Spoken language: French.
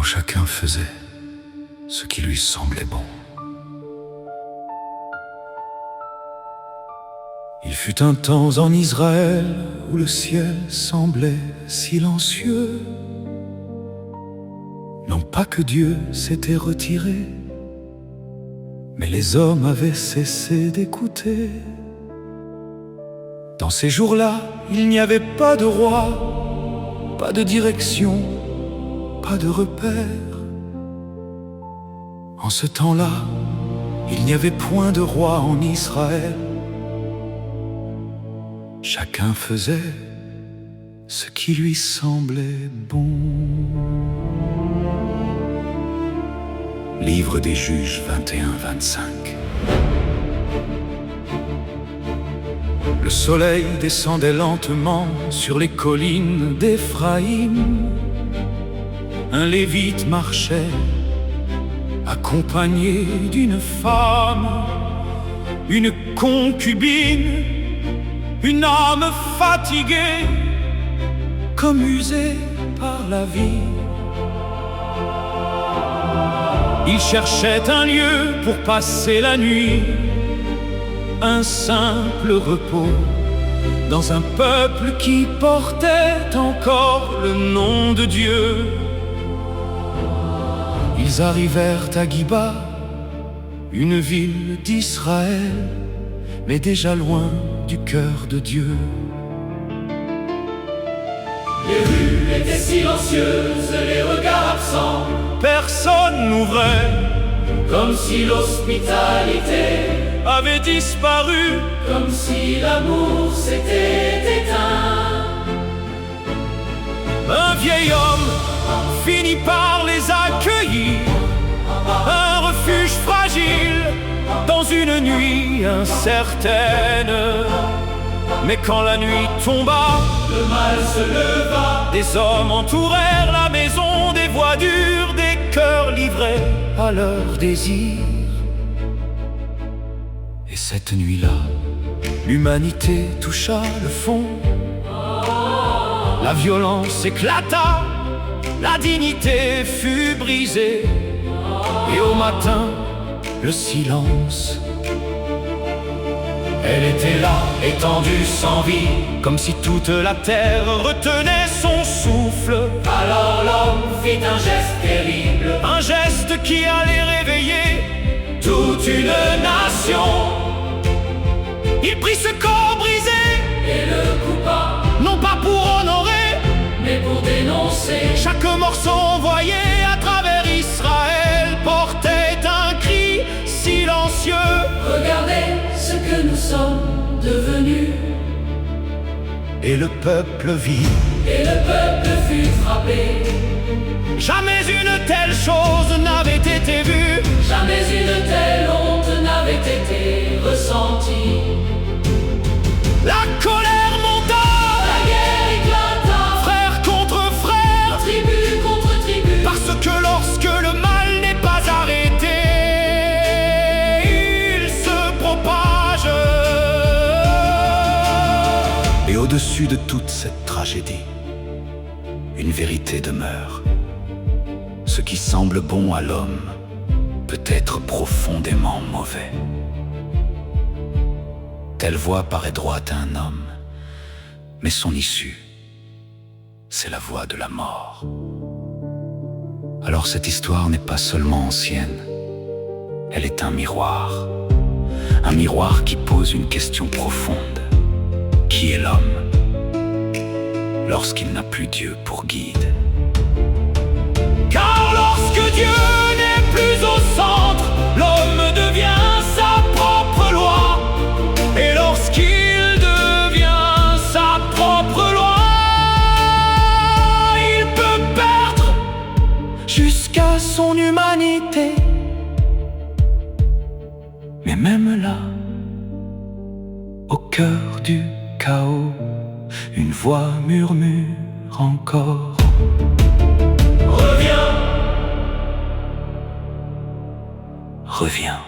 chacun faisait ce qui lui semblait bon. Il fut un temps en Israël où le ciel semblait silencieux. Non pas que Dieu s'était retiré, mais les hommes avaient cessé d'écouter. Dans ces jours-là, il n'y avait pas de roi, pas de direction, pas de repère. En ce temps-là, il n'y avait point de roi en Israël. Chacun faisait ce qui lui semblait bon. Livre des Juges 21-25. Le soleil descendait lentement sur les collines d'Éphraïm. Un lévite marchait, accompagné d'une femme, une concubine, une âme fatiguée, comme usée par la vie. Il cherchait un lieu pour passer la nuit, un simple repos, dans un peuple qui portait encore le nom de Dieu. Ils arrivèrent à Giba, une ville d'Israël, mais déjà loin du cœur de Dieu. Les rues étaient silencieuses, les regards absents. Personne n'ouvrait, Comme si l'hospitalité avait disparu, comme si l'amour s'était éteint. un vieil homme finit par les accueillir, un refuge fragile dans une nuit incertaine. Mais quand la nuit tomba, Le mal se leva, des hommes entourèrent la maison, des voix dures, des cœurs livrés à leurs désirs. Et cette nuit-là, l'humanité toucha le fond. La violence éclata, la dignité fut brisée. Et au matin, le silence. Elle était là, étendue sans vie, comme si toute la terre retenait son souffle. alors l'homme fit un geste terrible. Un geste qui allait réveiller toute une nation. Il prit ce corps brisé, Et le coupa, non pas pour honorer, mais pour dénoncer. chaque morceau envoyé à travers Israël portait un cri silencieux. Regardez ce que nous sommes devenus. Et le peuple vit. Et le peuple fut frappé. Jamais une telle chose n'avait été vue. Jamais une telle honte n'avait été ressentie. La colère monta, La guerre éclata, frère contre frère, tribu contre tribu. parce que lorsque le mal n'est pas arrêté, il se propage. Et au-dessus de toute cette tragédie, une vérité demeure. Ce qui semble bon à l'homme peut être profondément mauvais. Telle voie paraît droite à un homme, mais son issue, c'est la voie de la mort. Alors cette histoire n'est pas seulement ancienne, elle est un miroir qui pose une question profonde. Qui est l'homme lorsqu'il n'a plus Dieu pour guide? Car lorsque Dieu n'est plus au centre, l'homme devient sa propre loi. Et lorsqu'il devient sa propre loi, il peut perdre jusqu'à son humanité. Mais même là, au cœur du chaos, une voix murmure encore. Reviens. Reviens.